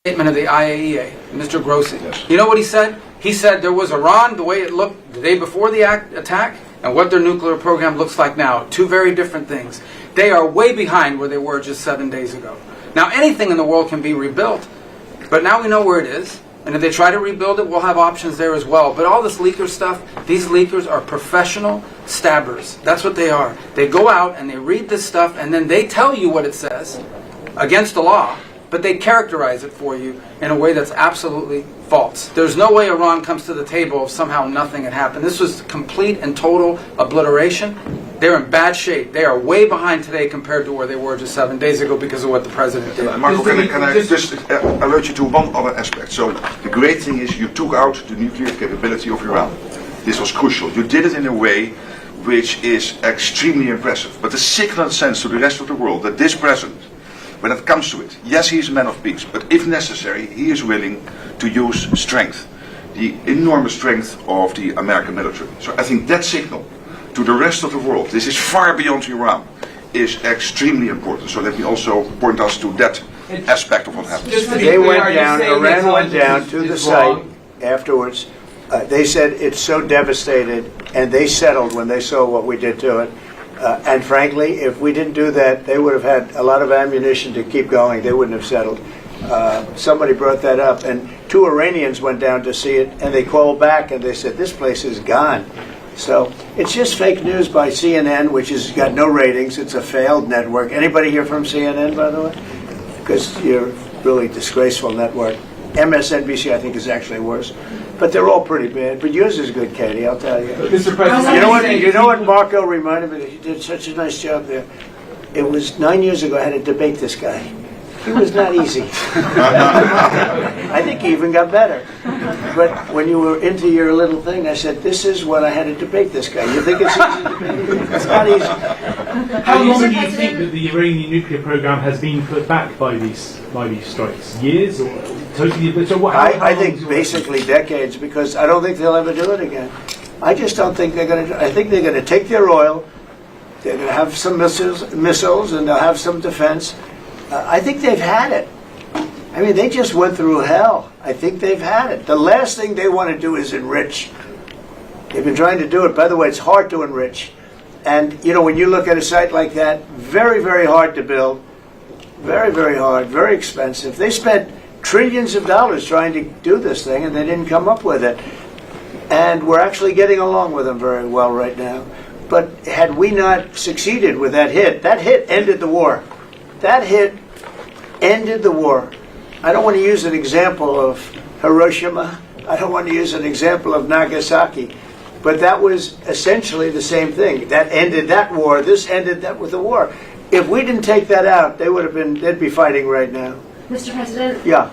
Statement of the IAEA, Mr. Grossi. Yes. You know what he said? He said there was Iran, the way it looked the day before the attack, and what their nuclear program looks like now. Two very different things. They are way behind where they were just 7 days ago. Now, anything in the world can be rebuilt, but now we know where it is. And if they try to rebuild it, we'll have options there as well. But all this leaker stuff, these leakers are professional stabbers. That's what they are. They go out and they read this stuff, and then they tell you what it says against the law, but they characterize it for you in a way that's absolutely false. There's no way Iran comes to the table if somehow nothing had happened. This was complete and total obliteration. They're in bad shape. They are way behind today compared to where they were just 7 days ago because of what the president did. Marco, can I just alert you to one other aspect? So the great thing is you took out the nuclear capability of Iran. This was crucial. You did it in a way which is extremely impressive. But the signal sends to the rest of the world that this president, when it comes to it, yes, he is a man of peace, but if necessary, he is willing to use strength, the enormous strength of the American military. So I think that signal to the rest of the world, this is far beyond Iran, is extremely important. So let me also point us to that aspect of what happened. They went down, Iran went down to the site afterwards. They said it's so devastated, and they settled when they saw what we did to it. And frankly, if we didn't do that, they would have had a lot of ammunition to keep going. They wouldn't have settled. Somebody brought that up, and 2 Iranians went down to see it, and they called back and they said, this place is gone. So it's just fake news by CNN, which has got no ratings. It's a failed network. Anybody here from CNN, by the way? Because you're a really disgraceful network. MSNBC, I think, is actually worse. But they're all pretty bad. But yours is good, Katie, I'll tell you. Mr. President, You know what Marco reminded me? He did such a nice job there. It was 9 years ago I had to debate this guy. He was not easy. I think he even got better. But when you were into your little thing, I said, this is what I had to debate this guy. You think it's easy to debate? It's not easy. how long do you think that the Iranian nuclear program has been put back by these strikes? Years or totally? So what? I think basically decades, because I don't think they'll ever do it again. I just don't think they're going to. I think they're going to take their oil. They're going to have some missiles, and they'll have some defense. I think they've had it. I mean, they just went through hell. I think they've had it. The last thing they want to do is enrich. They've been trying to do it. By the way, it's hard to enrich. And, you know, when you look at a site like that, very, very hard to build. Very, very hard. Very expensive. They spent trillions of dollars trying to do this thing, and they didn't come up with it. And we're actually getting along with them very well right now. But had we not succeeded with that hit ended the war. That hit ended the war. I don't want to use an example of Hiroshima. I don't want to use an example of Nagasaki. But that was essentially the same thing. That ended that war. This ended that with the war. If we didn't take that out, they'd be fighting right now. Mr. President? Yeah.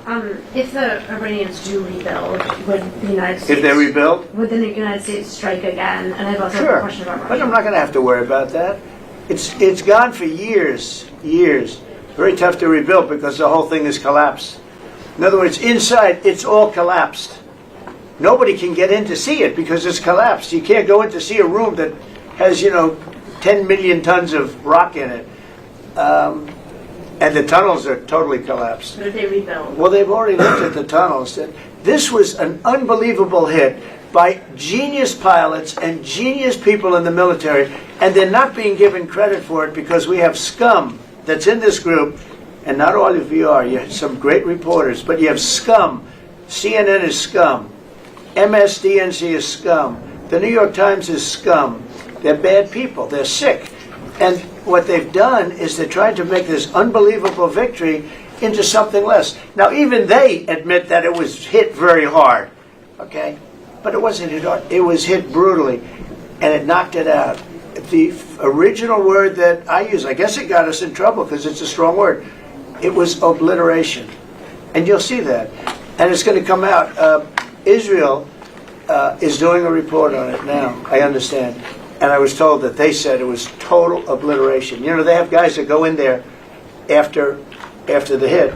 If the Iranians do rebuild, would the United States... If they rebuild? Would the United States strike again? And I've also Sure. a question about Russia. But I'm not going to have to worry about that. It's gone for years. Very tough to rebuild because the whole thing has collapsed. In other words, inside, it's all collapsed. Nobody can get in to see it because it's collapsed. You can't go in to see a room that has, 10 million tons of rock in it. And the tunnels are totally collapsed. But if they rebuild? Well, they've already looked at the tunnels. This was an unbelievable hit by genius pilots and genius people in the military, and they're not being given credit for it because we have scum that's in this group, and not all of you are. You have some great reporters, but you have scum. CNN is scum. MSDNC is scum. The New York Times is scum. They're bad people. They're sick. And what they've done is they tried to make this unbelievable victory into something less. Now, even they admit that it was hit very hard, okay? But it wasn't hit hard. It was hit brutally, and it knocked it out. The original word that I use, I guess it got us in trouble because it's a strong word. It was obliteration. And you'll see that. And it's going to come out. Israel is doing a report on it now, I understand. And I was told that they said it was total obliteration. They have guys that go in there after the hit,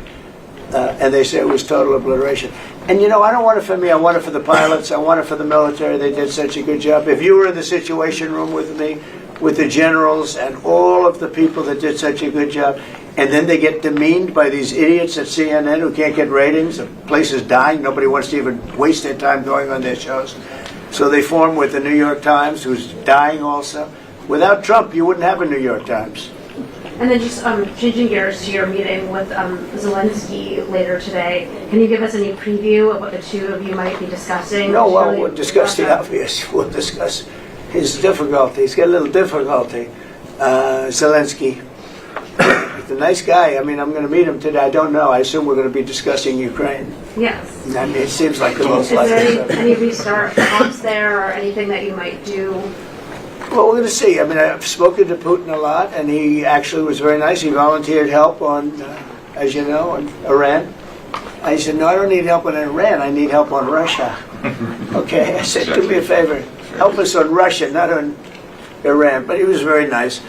and they say it was total obliteration. And I don't want it for me. I want it for the pilots. I want it for the military. They did such a good job. If you were in the Situation Room with me, with the generals and all of the people that did such a good job, and then they get demeaned by these idiots at CNN who can't get ratings. The place is dying. Nobody wants to even waste their time going on their shows. So they form with the New York Times, who's dying also. Without Trump, you wouldn't have a New York Times. And then just changing gears to your meeting with Zelensky later today, can you give us any preview of what the two of you might be discussing? No, well, Really we'll discuss the about obvious. We'll discuss his difficulty. He's got a little difficulty. Zelensky. He's a nice guy. I mean, I'm going to meet him today. I don't know. I assume we're going to be discussing Ukraine. that? Yes. I mean, it seems like the most Is likely there subject. any restart talks there or anything that you might do? Well, we're going to see. I mean, I've spoken to Putin a lot, and he actually was very nice. He volunteered help on, as you know, on Iran. I said, no, I don't need help on Iran. I need help on Russia. Okay? I said, do me a favor. Help us on Russia, not on Iran. But he was very nice.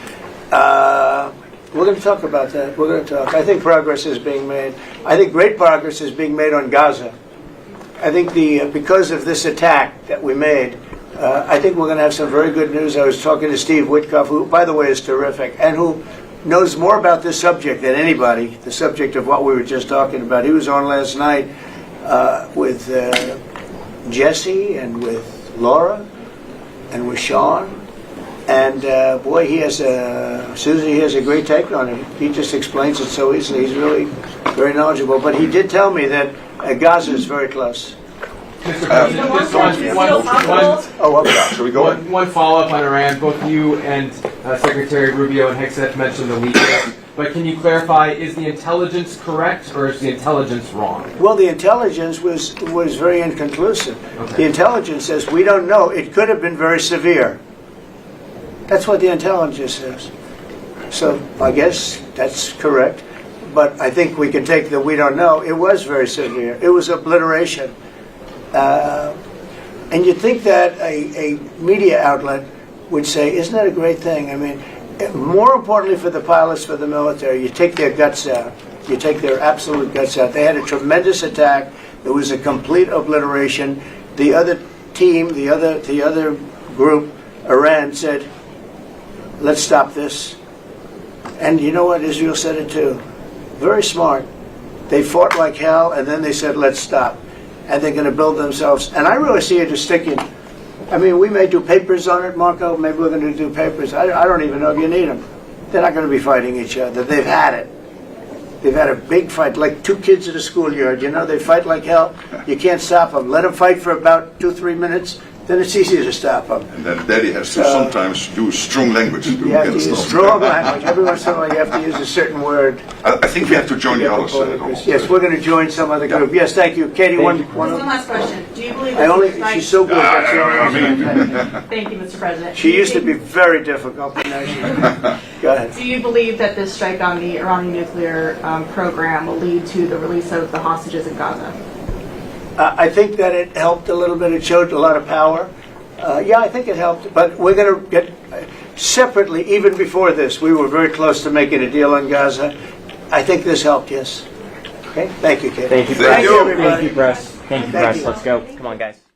We're going to talk about that. We're going to talk. I think progress is being made. I think great progress is being made on Gaza. I think because of this attack that we made, I think we're going to have some very good news. I was talking to Steve Witkoff, who, by the way, is terrific, and who knows more about this subject than anybody, the subject of what we were just talking about. He was on last night with Jesse and with Laura and with Sean. And boy, Susie has a great take on it. He just explains it so easily. He's really very knowledgeable. But he did tell me that Gaza is very close. Shall we go? One follow-up on Iran. Both you and Secretary Rubio and Hexet mentioned the weakness. But can you clarify, is the intelligence correct or is the intelligence wrong? Well, the intelligence was very inconclusive. Okay. The intelligence says, we don't know. It could have been very severe. That's what the intelligence says. So I guess that's correct. But I think we can take the we don't know. It was very severe. It was obliteration. And you'd think that a media outlet would say, isn't that a great thing? I mean, more importantly for the pilots, for the military, you take their guts out. You take their absolute guts out. They had a tremendous attack. There was a complete obliteration. The other team, the other group, Iran, said, let's stop this. And you know what? Israel said it too. Very smart. They fought like hell, and then they said, let's stop. And they're going to build themselves. And I really see it as sticking. I mean, we may do papers on it, Marco. Maybe we're going to do papers. I don't even know if you need them. They're not going to be fighting each other. They've had it. They've had a big fight, like two kids at a schoolyard. You know, they fight like hell. You can't stop them. Let them fight for about 2-3 minutes. Then it's easy to stop them. And then Daddy has to sometimes use strong language to You have to get use stuff. strong language. Every once in a while, you have to use a certain word. I think we have to join the other side. Yes, we're going to join some other group. Yes, thank you. Katie, one. Just one last question. Do you believe She's so good. That's the only reason. Thank you, Mr. President. She used to be very difficult, but now she's... Go ahead. Do you believe that this strike on the Iranian nuclear program will lead to the release of the hostages in Gaza? I think that it helped a little bit. It showed a lot of power. Yeah, I think it helped. But we're going to get separately, even before this, we were very close to making a deal on Gaza. I think this helped, yes. Okay? Thank you, Katie. Thank you, Thank Press. you. everybody. Thank you, Press. Thank you, Thank Press. you. Let's go. Come on, guys.